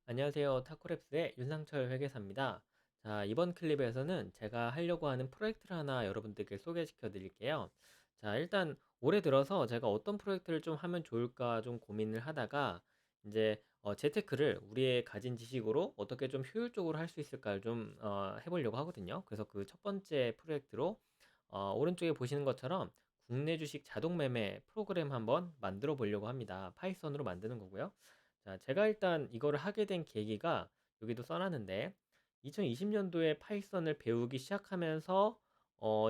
안녕하세요. 타코랩스의 윤상철 회계사입니다. 자, 이번 클립에서는 제가 하려고 하는 프로젝트를 하나 여러분들께 소개시켜 드릴게요. 자, 일단 올해 들어서 제가 어떤 프로젝트를 좀 하면 좋을까 좀 고민을 하다가 이제 재테크를 우리의 가진 지식으로 어떻게 좀 효율적으로 할 수 있을까를 좀 해보려고 하거든요. 그래서 그 첫 번째 프로젝트로 오른쪽에 보시는 것처럼 국내 주식 자동 매매 프로그램 한번 만들어 보려고 합니다. 파이썬으로 만드는 거고요. 자, 제가 일단 이거를 하게 된 계기가 여기도 써놨는데 2020년도에 파이썬을 배우기 시작하면서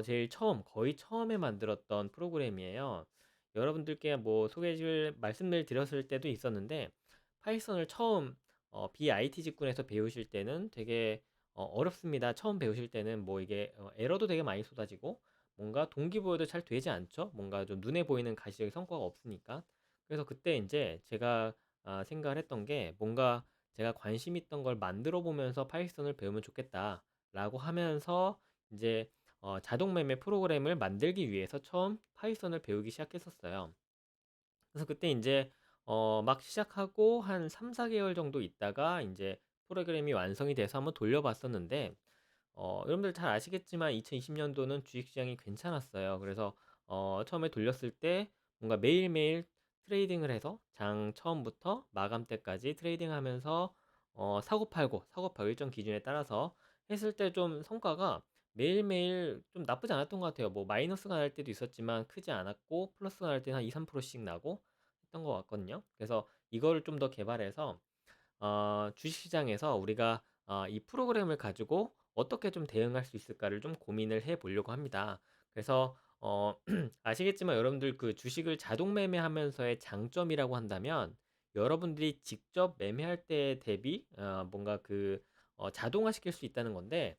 제일 처음 거의 처음에 만들었던 프로그램이에요. 여러분들께 뭐 소개를 말씀을 드렸을 때도 있었는데 파이썬을 처음 BIT 직군에서 배우실 때는 되게 어렵습니다. 처음 배우실 때는 뭐 이게 에러도 되게 많이 쏟아지고 뭔가 동기부여도 잘 되지 않죠. 뭔가 좀 눈에 보이는 가시적인 성과가 없으니까. 그래서 그때 이제 제가 생각을 했던 게 뭔가 제가 관심 있던 걸 만들어 보면서 파이썬을 배우면 좋겠다라고 하면서 이제 자동 매매 프로그램을 만들기 위해서 처음 파이썬을 배우기 시작했었어요. 그래서 그때 이제 막 시작하고 한 3, 4개월 정도 있다가 이제 프로그램이 완성이 돼서 한번 돌려봤었는데 여러분들 잘 아시겠지만 2020년도는 주식시장이 괜찮았어요. 그래서 처음에 돌렸을 때 뭔가 매일매일 트레이딩을 해서 장 처음부터 마감 때까지 트레이딩하면서 사고 팔고 일정 기준에 따라서 했을 때 좀 성과가 매일매일 좀 나쁘지 않았던 것 같아요. 뭐 마이너스가 날 때도 있었지만 크지 않았고 플러스가 날 때는 한 2, 3%씩 나고 했던 것 같거든요. 그래서 이거를 좀 더 개발해서 주식시장에서 우리가 이 프로그램을 가지고 어떻게 좀 대응할 수 있을까를 좀 고민을 해 보려고 합니다. 그래서 아시겠지만 여러분들 그 주식을 자동 매매하면서의 장점이라고 한다면 여러분들이 직접 매매할 때 대비 뭔가 그 자동화 시킬 수 있다는 건데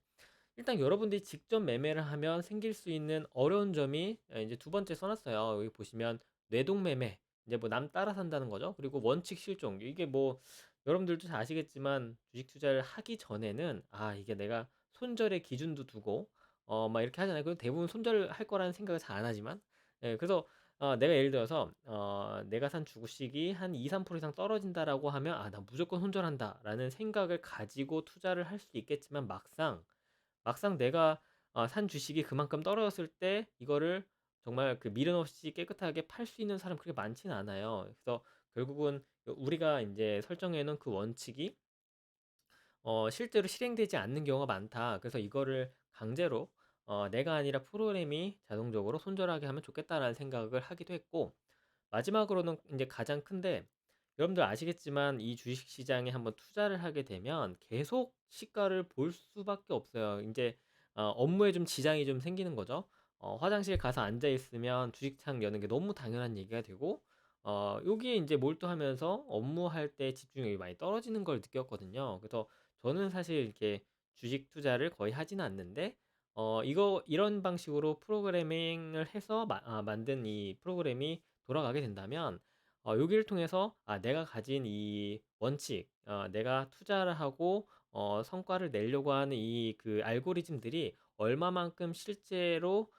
일단 여러분들이 직접 매매를 하면 생길 수 있는 어려운 점이 이제 두 번째 써놨어요. 여기 보시면 뇌동 매매, 이제 뭐 남 따라 산다는 거죠. 그리고 원칙 실종. 이게 뭐 여러분들도 잘 아시겠지만 주식 투자를 하기 전에는 이게 내가 손절의 기준도 두고 막 이렇게 하잖아요. 그 대부분 손절할 거라는 생각을 잘 안 하지만 그래서 내가 예를 들어서 내가 산 주식이 한 2, 3% 이상 떨어진다라고 하면 나 무조건 손절한다라는 생각을 가지고 투자를 할 수 있겠지만 막상 내가 산 주식이 그만큼 떨어졌을 때 이거를 정말 그 미련 없이 깨끗하게 팔 수 있는 사람 그렇게 많지는 않아요. 그래서 결국은 우리가 이제 설정해 놓은 그 원칙이 실제로 실행되지 않는 경우가 많다. 그래서 이거를 강제로 내가 아니라 프로그램이 자동적으로 손절하게 하면 좋겠다라는 생각을 하기도 했고 마지막으로는 이제 가장 큰데 여러분들 아시겠지만 이 주식 시장에 한번 투자를 하게 되면 계속 시가를 볼 수밖에 없어요. 이제 업무에 좀 지장이 좀 생기는 거죠. 화장실 가서 앉아 있으면 주식창 여는 게 너무 당연한 얘기가 되고 여기에 이제 몰두하면서 업무할 때 집중력이 많이 떨어지는 걸 느꼈거든요. 그래서 저는 사실 이렇게 주식 투자를 거의 하지는 않는데 이런 방식으로 프로그래밍을 해서 만든 이 프로그램이 돌아가게 된다면 여기를 통해서 내가 가진 이 원칙, 내가 투자를 하고 성과를 내려고 하는 이 그 알고리즘들이 얼마만큼 실제로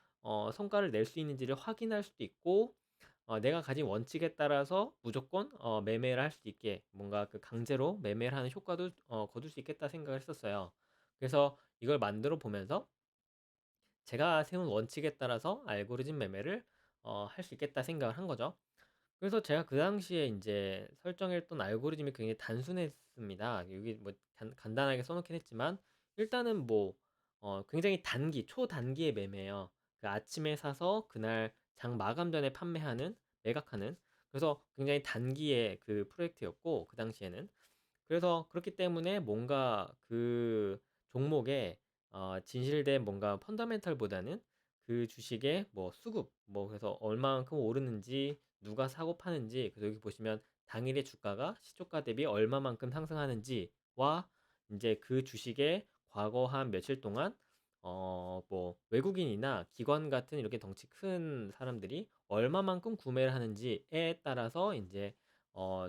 성과를 낼 수 있는지를 확인할 수도 있고 내가 가진 원칙에 따라서 무조건 매매를 할 수 있게 뭔가 그 강제로 매매를 하는 효과도 거둘 수 있겠다 생각을 했었어요. 그래서 이걸 만들어 보면서 제가 세운 원칙에 따라서 알고리즘 매매를 할 수 있겠다 생각을 한 거죠. 그래서 제가 그 당시에 이제 설정했던 알고리즘이 굉장히 단순했습니다. 여기 뭐 간단하게 써놓긴 했지만 일단은 뭐 굉장히 초단기의 매매예요. 그 아침에 사서 그날 장 마감 전에 판매하는 매각하는 그래서 굉장히 단기의 그 프로젝트였고 그 당시에는 그래서 그렇기 때문에 뭔가 그 종목에 진실된 뭔가 펀더멘털보다는 그 주식의 뭐 수급, 뭐 그래서 얼마만큼 오르는지, 누가 사고 파는지, 그래서 여기 보시면 당일의 주가가 시초가 대비 얼마만큼 상승하는지와 이제 그 주식의 과거 한 며칠 동안 뭐 외국인이나 기관 같은 이렇게 덩치 큰 사람들이 얼마만큼 구매를 하는지에 따라서 이제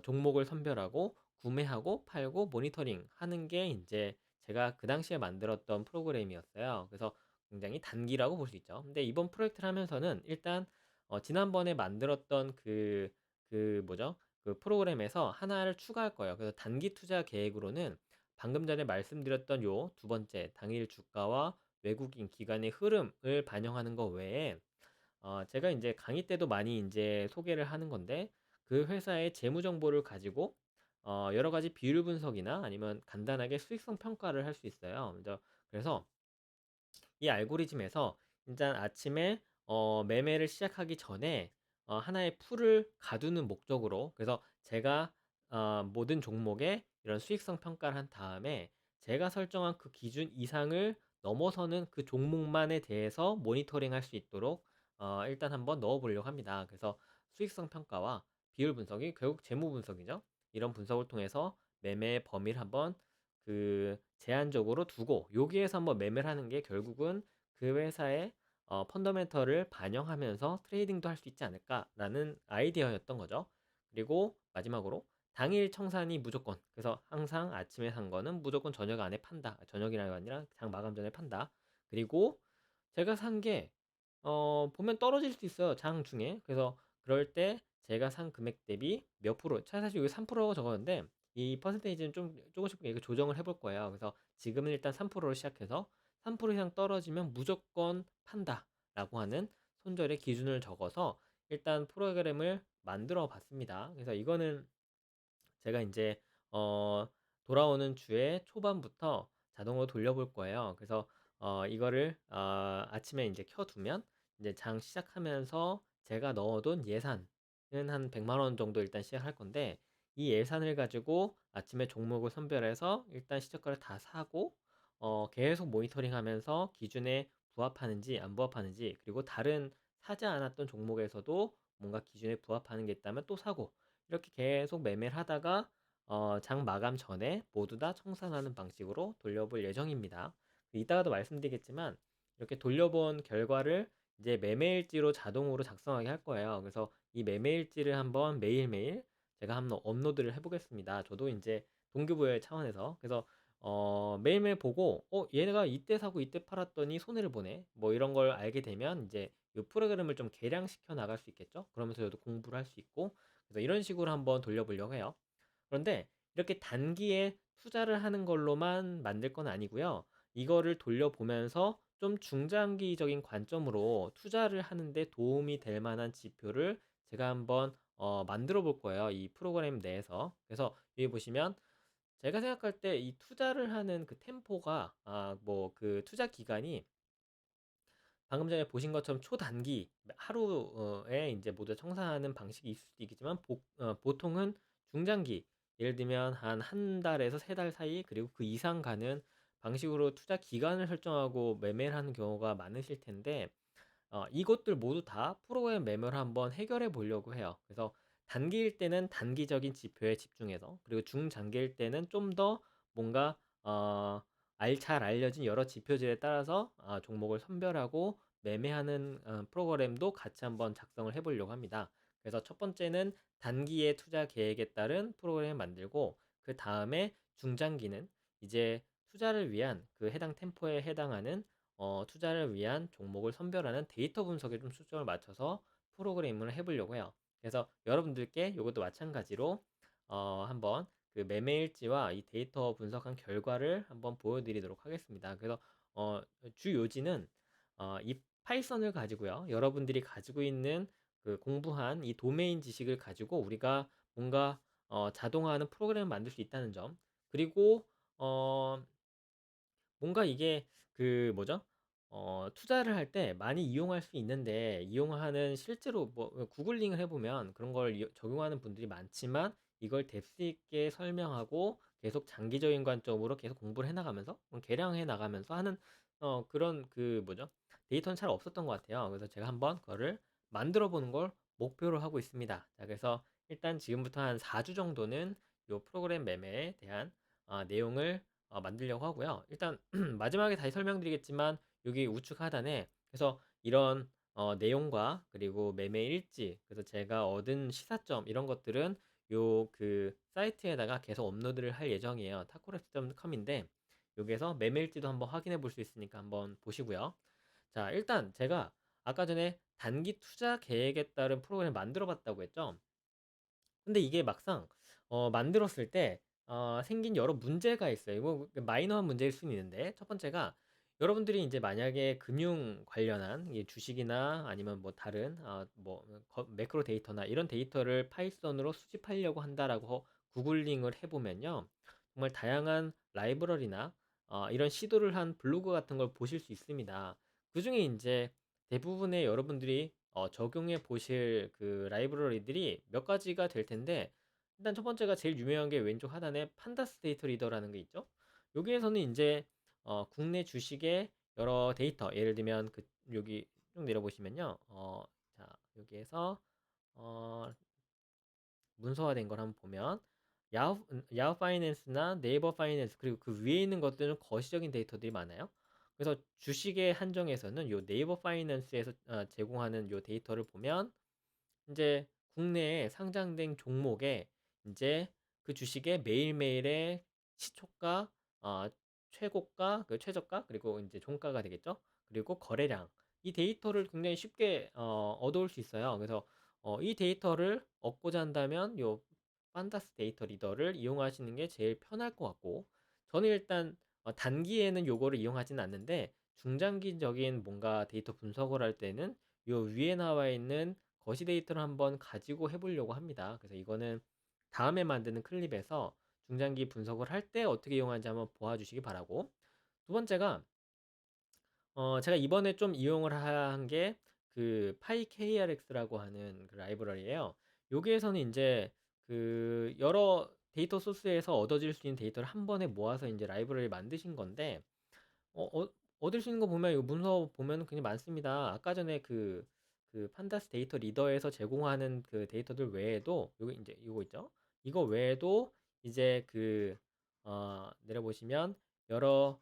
종목을 선별하고 구매하고 팔고 모니터링 하는 게 이제 제가 그 당시에 만들었던 프로그램이었어요. 그래서 굉장히 단기라고 볼 수 있죠. 근데 이번 프로젝트를 하면서는 일단 지난번에 만들었던 그 뭐죠? 그 프로그램에서 하나를 추가할 거예요. 그래서 단기 투자 계획으로는 방금 전에 말씀드렸던 요 두 번째 당일 주가와 외국인 기관의 흐름을 반영하는 거 외에 제가 이제 강의 때도 많이 이제 소개를 하는 건데 그 회사의 재무 정보를 가지고 여러 가지 비율 분석이나 아니면 간단하게 수익성 평가를 할 수 있어요. 그래서 이 알고리즘에서 일단 아침에 매매를 시작하기 전에 하나의 풀을 가두는 목적으로, 그래서 제가 모든 종목에 이런 수익성 평가를 한 다음에 제가 설정한 그 기준 이상을 넘어서는 그 종목만에 대해서 모니터링 할 수 있도록 일단 한번 넣어 보려고 합니다. 그래서 수익성 평가와 비율 분석이 결국 재무 분석이죠. 이런 분석을 통해서 매매 범위를 한번 제한적으로 두고 여기에서 한번 매매를 하는 게 결국은 그 회사의 펀더멘털을 반영하면서 트레이딩도 할 수 있지 않을까라는 아이디어였던 거죠. 그리고 마지막으로 당일 청산이 무조건, 그래서 항상 아침에 산 거는 무조건 저녁 안에 판다. 저녁이라가 아니라 장 마감 전에 판다. 그리고 제가 산 게 보면 떨어질 수 있어요, 장 중에. 그래서 그럴 때 제가 산 금액 대비 몇 프로, 사실 여기 3%라고 적었는데 이 퍼센테이지는 좀 조금씩 이렇게 조정을 해볼 거예요. 그래서 지금은 일단 3%로 시작해서 3% 이상 떨어지면 무조건 판다라고 하는 손절의 기준을 적어서 일단 프로그램을 만들어 봤습니다. 그래서 이거는 제가 이제 어, 돌아오는 주에 초반부터 자동으로 돌려볼 거예요. 그래서 이거를 아침에 이제 켜두면 이제 장 시작하면서 제가 넣어둔 예산은 한 100만 원 정도 일단 시작할 건데 이 예산을 가지고 아침에 종목을 선별해서 일단 시저가를 다 사고 계속 모니터링하면서 기준에 부합하는지 안 부합하는지, 그리고 다른 사지 않았던 종목에서도 뭔가 기준에 부합하는 게 있다면 또 사고, 이렇게 계속 매매를 하다가 장 마감 전에 모두 다 청산하는 방식으로 돌려볼 예정입니다. 이따가도 말씀드리겠지만 이렇게 돌려본 결과를 이제 매매일지로 자동으로 작성하게 할 거예요. 그래서 이 매매일지를 한번 매일매일 제가 한번 업로드를 해보겠습니다. 저도 이제 동기부여 차원에서. 그래서 매일매일 보고 얘네가 이때 사고 이때 팔았더니 손해를 보네, 뭐 이런 걸 알게 되면 이제 이 프로그램을 좀 개량시켜 나갈 수 있겠죠. 그러면서 저도 공부를 할 수 있고, 그래서 이런 식으로 한번 돌려보려고 해요. 그런데 이렇게 단기에 투자를 하는 걸로만 만들 건 아니고요. 이거를 돌려보면서 좀 중장기적인 관점으로 투자를 하는데 도움이 될 만한 지표를 제가 한번 만들어 볼 거예요, 이 프로그램 내에서. 그래서 여기 보시면 제가 생각할 때 이 투자를 하는 그 템포가 뭐 그 투자 기간이 방금 전에 보신 것처럼 초단기 하루에 이제 모두 청산하는 방식이 있을 수도 있겠지만 보통은 중장기, 예를 들면 한 달에서 세 달 사이, 그리고 그 이상 가는 방식으로 투자 기간을 설정하고 매매를 하는 경우가 많으실 텐데 이것들 모두 다 프로그램 매매를 한번 해결해 보려고 해요. 그래서 단기일 때는 단기적인 지표에 집중해서, 그리고 중장기일 때는 좀 더 뭔가 잘 알려진 여러 지표들에 따라서 종목을 선별하고 매매하는 프로그램도 같이 한번 작성을 해 보려고 합니다. 그래서 첫 번째는 단기의 투자 계획에 따른 프로그램을 만들고, 그 다음에 중장기는 이제 투자를 위한 그 해당 템포에 해당하는 투자를 위한 종목을 선별하는 데이터 분석에 좀 초점을 맞춰서 프로그래밍을 해보려고 해요. 그래서 여러분들께 이것도 마찬가지로 한번 그 매매일지와 이 데이터 분석한 결과를 한번 보여드리도록 하겠습니다. 그래서 주 요지는 이 파이썬을 가지고요, 여러분들이 가지고 있는 그 공부한 이 도메인 지식을 가지고 우리가 뭔가 자동화하는 프로그램을 만들 수 있다는 점, 그리고 뭔가 이게 그 뭐죠? 투자를 할 때 많이 이용할 수 있는데, 이용하는 실제로 뭐 구글링을 해보면 그런 걸 적용하는 분들이 많지만 이걸 뎁스 있게 설명하고 계속 장기적인 관점으로 계속 공부를 해나가면서 개량해 나가면서 하는 그런 그 뭐죠? 데이터는 잘 없었던 것 같아요. 그래서 제가 한번 그거를 만들어 보는 걸 목표로 하고 있습니다. 자, 그래서 일단 지금부터 한 4주 정도는 이 프로그램 매매에 대한 내용을 만들려고 하고요. 일단 마지막에 다시 설명드리겠지만 여기 우측 하단에 그래서 이런 내용과 그리고 매매 일지, 그래서 제가 얻은 시사점 이런 것들은 요 그 사이트에다가 계속 업로드를 할 예정이에요. tacoreps.com인데 여기에서 매매 일지도 한번 확인해 볼 수 있으니까 한번 보시고요. 자, 일단 제가 아까 전에 단기 투자 계획에 따른 프로그램 만들어 봤다고 했죠. 근데 이게 막상 만들었을 때 생긴 여러 문제가 있어요. 이거 마이너한 문제일 수는 있는데, 첫 번째가 여러분들이 이제 만약에 금융 관련한 이 주식이나 아니면 뭐 다른 뭐 매크로 데이터나 이런 데이터를 파이썬으로 수집하려고 한다라고 구글링을 해보면요, 정말 다양한 라이브러리나 이런 시도를 한 블로그 같은 걸 보실 수 있습니다. 그 중에 이제 대부분의 여러분들이 적용해 보실 그 라이브러리들이 몇 가지가 될 텐데, 일단 첫 번째가 제일 유명한 게 왼쪽 하단에 판다스 데이터 리더라는 게 있죠. 여기에서는 이제 국내 주식의 여러 데이터, 예를 들면 여기 쭉 내려보시면요, 자 여기에서 어, 문서화된 걸 한번 보면 야후 파이낸스나 네이버 파이낸스, 그리고 그 위에 있는 것들은 거시적인 데이터들이 많아요. 그래서 주식의 한정에서는 요 네이버 파이낸스에서 제공하는 요 데이터를 보면 이제 국내에 상장된 종목에 이제 그 주식의 매일매일의 시초가, 최고가, 그 최저가, 그리고 이제 종가가 되겠죠. 그리고 거래량, 이 데이터를 굉장히 쉽게 얻어올 수 있어요. 그래서 이 데이터를 얻고자 한다면 요 판다스 데이터 리더를 이용하시는 게 제일 편할 것 같고, 저는 일단 단기에는 요거를 이용하지는 않는데 중장기적인 뭔가 데이터 분석을 할 때는 요 위에 나와 있는 거시 데이터를 한번 가지고 해보려고 합니다. 그래서 이거는 다음에 만드는 클립에서 중장기 분석을 할 때 어떻게 이용하는지 한번 보아주시기 바라고, 두 번째가 제가 이번에 좀 이용을 한 게 그 PyKRX라고 하는 그 라이브러리예요. 여기에서는 이제 그 여러 데이터 소스에서 얻어질 수 있는 데이터를 한 번에 모아서 이제 라이브러리 만드신 건데, 얻을 수 있는 거 보면 이 문서 보면 굉장히 많습니다. 아까 전에 그 판다스 데이터 리더에서 제공하는 그 데이터들 외에도 여기 이제 이거 있죠? 이거 외에도 이제 내려보시면 여러,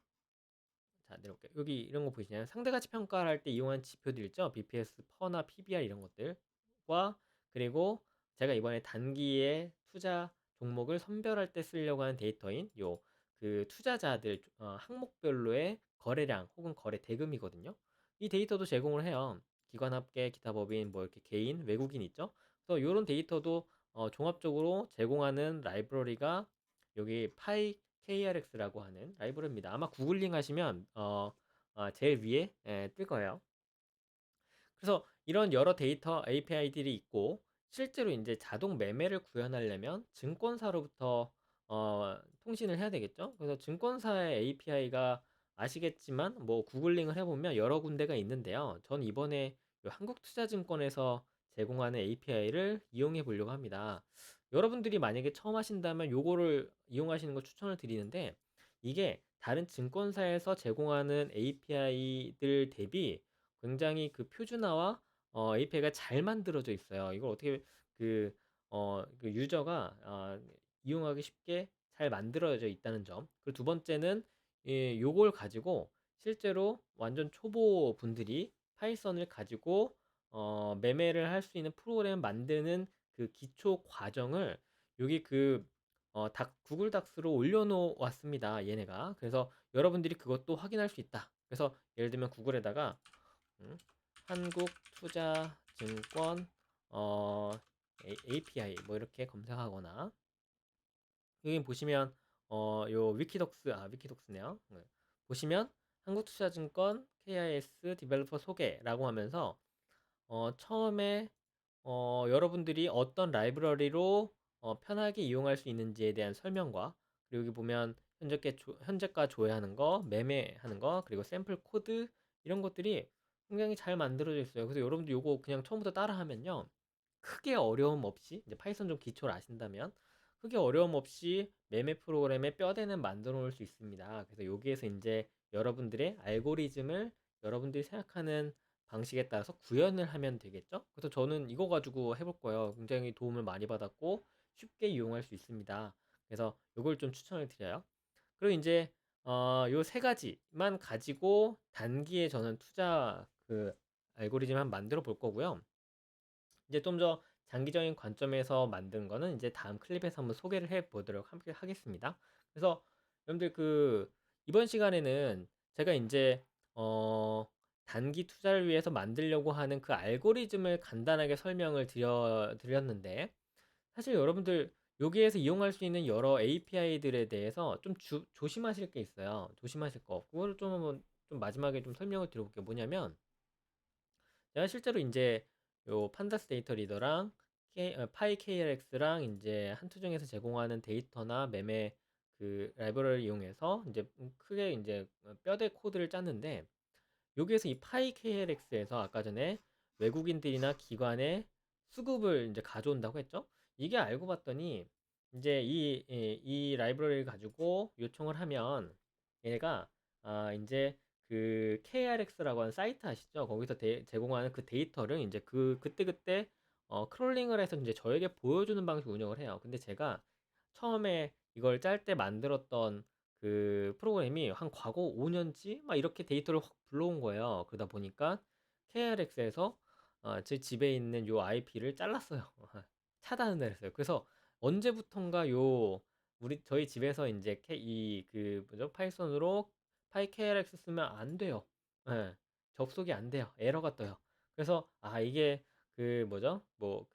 자 내려볼게요. 여기 이런 거 보시나요? 상대가치 평가를 할 때 이용한 지표들 있죠? BPS, 퍼나 PBR 이런 것들과, 그리고 제가 이번에 단기에 투자 종목을 선별할 때 쓰려고 하는 데이터인 요 그 투자자들 항목별로의 거래량 혹은 거래 대금이거든요. 이 데이터도 제공을 해요. 기관 합계, 기타 법인, 뭐 이렇게 개인, 외국인 있죠? 그래서 이런 데이터도 종합적으로 제공하는 라이브러리가 여기 KRX라고 하는 라이브러리입니다. 아마 구글링 하시면 제일 위에 뜰 거예요. 그래서 이런 여러 데이터 API들이 있고, 실제로 이제 자동 매매를 구현하려면 증권사로부터 통신을 해야 되겠죠. 그래서 증권사의 API가 아시겠지만 뭐 구글링을 해보면 여러 군데가 있는데요. 전 이번에 요 한국투자증권에서 제공하는 API를 이용해 보려고 합니다. 여러분들이 만약에 처음 하신다면 요거를 이용하시는 걸 추천을 드리는데, 이게 다른 증권사에서 제공하는 API들 대비 굉장히 그 표준화와 API가 잘 만들어져 있어요. 이걸 어떻게 그 유저가 이용하기 쉽게 잘 만들어져 있다는 점. 그리고 두 번째는 요걸 가지고 실제로 완전 초보 분들이 파이썬을 가지고 매매를 할 수 있는 프로그램 만드는 그 기초 과정을 여기 구글 닥스로 올려놓았습니다. 얘네가. 그래서 여러분들이 그것도 확인할 수 있다. 그래서 예를 들면 구글에다가 음, 한국투자증권 API 뭐 이렇게 검색하거나, 여기 보시면 요 위키독스네요. 네. 보시면 한국투자증권 KIS 디벨로퍼 소개라고 하면서 처음에 여러분들이 어떤 라이브러리로 편하게 이용할 수 있는지에 대한 설명과, 그리고 여기 보면 현재가 조회하는 거, 매매하는 거, 그리고 샘플 코드, 이런 것들이 굉장히 잘 만들어져 있어요. 그래서 여러분들 요거 그냥 처음부터 따라하면요, 크게 어려움 없이, 이제 파이썬 좀 기초를 아신다면 크게 어려움 없이 매매 프로그램에 뼈대는 만들어 놓을 수 있습니다. 그래서 여기에서 이제 여러분들의 알고리즘을 여러분들이 생각하는 방식에 따라서 구현을 하면 되겠죠? 그래서 저는 이거 가지고 해볼 거예요. 굉장히 도움을 많이 받았고 쉽게 이용할 수 있습니다. 그래서 이걸 좀 추천을 드려요. 그리고 이제 요 세 가지만 가지고 단기에 저는 투자 알고리즘 한번 만들어 볼 거고요. 이제 좀 더 장기적인 관점에서 만든 거는 이제 다음 클립에서 한번 소개를 해 보도록 하겠습니다. 그래서 여러분들 이번 시간에는 제가 이제 단기 투자를 위해서 만들려고 하는 그 알고리즘을 간단하게 설명을 드렸는데, 사실 여러분들 여기에서 이용할 수 있는 여러 API들에 대해서 좀 조심하실 게 있어요. 조심하실 거. 그거를 좀 한번 좀 마지막에 좀 설명을 드려볼게요. 뭐냐면 제가 실제로 이제 요 판다스 데이터 리더랑 파이 KRX랑 이제 한투정에서 제공하는 데이터나 매매 그 라이브러리를 이용해서 이제 크게 이제 뼈대 코드를 짰는데 여기에서 이 파이 KLX에서 아까 전에 외국인들이나 기관의 수급을 이제 가져온다고 했죠. 이게 알고 봤더니 이제 이 라이브러리를 가지고 요청을 하면 얘가 이제 그 KRX라고 하는 사이트 아시죠? 거기서 제공하는 그 데이터를 이제 그때그때 크롤링을 해서 이제 저에게 보여주는 방식 운영을 해요. 근데 제가 처음에 이걸 짤 때 만들었던 그 프로그램이 한 과거 5년치 막 이렇게 데이터를 확 불러온 거예요. 그러다 보니까 KRX에서 제 집에 있는 요 IP를 잘랐어요. 차단을 했어요. 그래서 언제부턴가 저희 집에서 이제 이그 뭐죠? 파이썬으로 파이 KRX 쓰면 안 돼요. 예. 접속이 안 돼요. 에러가 떠요. 그래서 이게 그 뭐죠?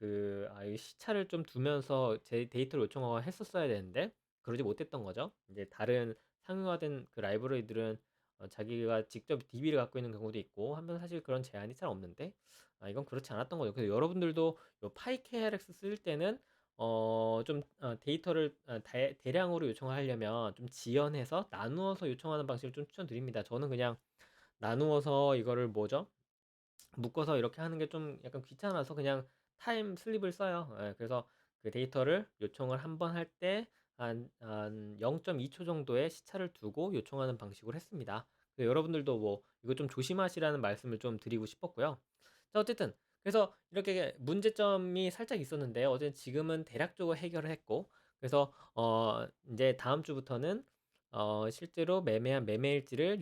이 시차를 좀 두면서 제 데이터를 요청하고 했었어야 되는데 그러지 못했던 거죠. 이제 다른 상용화된 그 라이브러리들은 자기가 직접 DB를 갖고 있는 경우도 있고 하면 사실 그런 제한이 잘 없는데 이건 그렇지 않았던 거죠. 그래서 여러분들도 요 파이KRX 쓸 때는 좀 데이터를 대량으로 요청하려면 좀 지연해서 나누어서 요청하는 방식을 좀 추천드립니다. 저는 그냥 나누어서 이거를 뭐죠? 묶어서 이렇게 하는 게 좀 약간 귀찮아서 그냥 타임 슬립을 써요. 예, 그래서 그 데이터를 요청을 한 번 할 때 한 0.2초 정도의 시차를 두고 요청하는 방식으로 했습니다. 여러분들도 뭐 이거 좀 조심하시라는 말씀을 좀 드리고 싶었고요. 자, 어쨌든 그래서 이렇게 문제점이 살짝 있었는데 지금은 대략적으로 해결을 했고 그래서 이제 다음 주부터는 실제로 매매한 매매일지를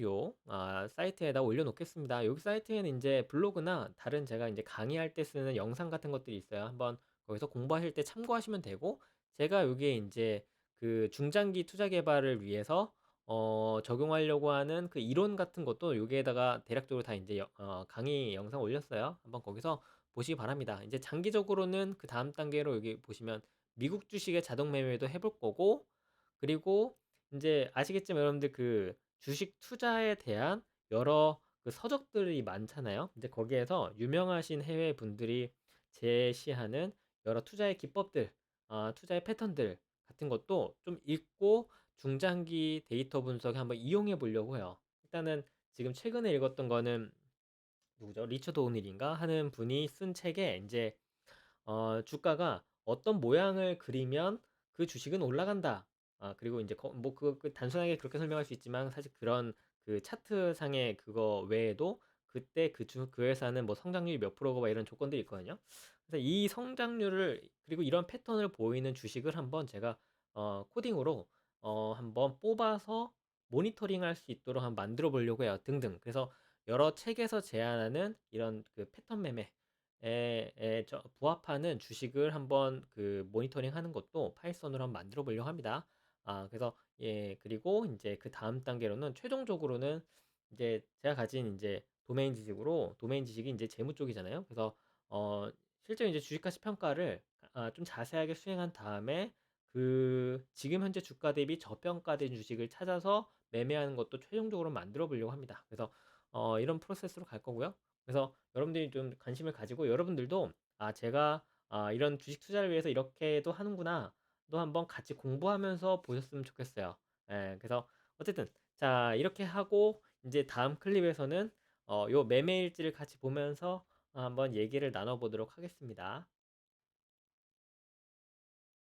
사이트에다 올려놓겠습니다. 여기 사이트에는 이제 블로그나 다른 제가 이제 강의할 때 쓰는 영상 같은 것들이 있어요. 한번 거기서 공부하실 때 참고하시면 되고, 제가 여기에 이제 그 중장기 투자 개발을 위해서 적용하려고 하는 그 이론 같은 것도 여기에다가 대략적으로 다 이제 강의 영상 올렸어요. 한번 거기서 보시기 바랍니다. 이제 장기적으로는 그 다음 단계로 여기 보시면 미국 주식의 자동 매매도 해볼 거고, 그리고 이제 아시겠지만 여러분들 그 주식 투자에 대한 여러 그 서적들이 많잖아요. 이제 거기에서 유명하신 해외 분들이 제시하는 여러 투자의 기법들, 투자의 패턴들 같은 것도 좀 읽고 중장기 데이터 분석에 한번 이용해 보려고 해요. 일단은 지금 최근에 읽었던 거는 누구죠? 리처드 오닐인가 하는 분이 쓴 책에 이제 주가가 어떤 모양을 그리면 그 주식은 올라간다. 그리고 이제 그 단순하게 그렇게 설명할 수 있지만 사실 그런 그 차트상의 그거 외에도 그때 그 회사는 뭐 성장률이 몇 프로고 막 이런 조건들이 있거든요. 그래서 이 성장률을 그리고 이런 패턴을 보이는 주식을 한번 제가 코딩으로 한번 뽑아서 모니터링 할 수 있도록 한번 만들어 보려고 해요. 등등. 그래서 여러 책에서 제안하는 이런 그 패턴 매매 부합하는 주식을 한번 그 모니터링 하는 것도 파이썬으로 한번 만들어 보려고 합니다. 그래서 예, 그리고 이제 그 다음 단계로는 최종적으로는 이제 제가 가진 이제 도메인 지식이 이제 재무 쪽이잖아요. 그래서 실제 이제 주식가치 평가를 좀 자세하게 수행한 다음에 그 지금 현재 주가 대비 저평가된 주식을 찾아서 매매하는 것도 최종적으로 만들어 보려고 합니다. 그래서 이런 프로세스로 갈 거고요. 그래서 여러분들이 좀 관심을 가지고 여러분들도 제가 이런 주식 투자를 위해서 이렇게도 하는구나 또 한번 같이 공부하면서 보셨으면 좋겠어요. 예, 그래서 어쨌든 자 이렇게 하고 이제 다음 클립에서는 요 매매일지를 같이 보면서 한번 얘기를 나눠보도록 하겠습니다.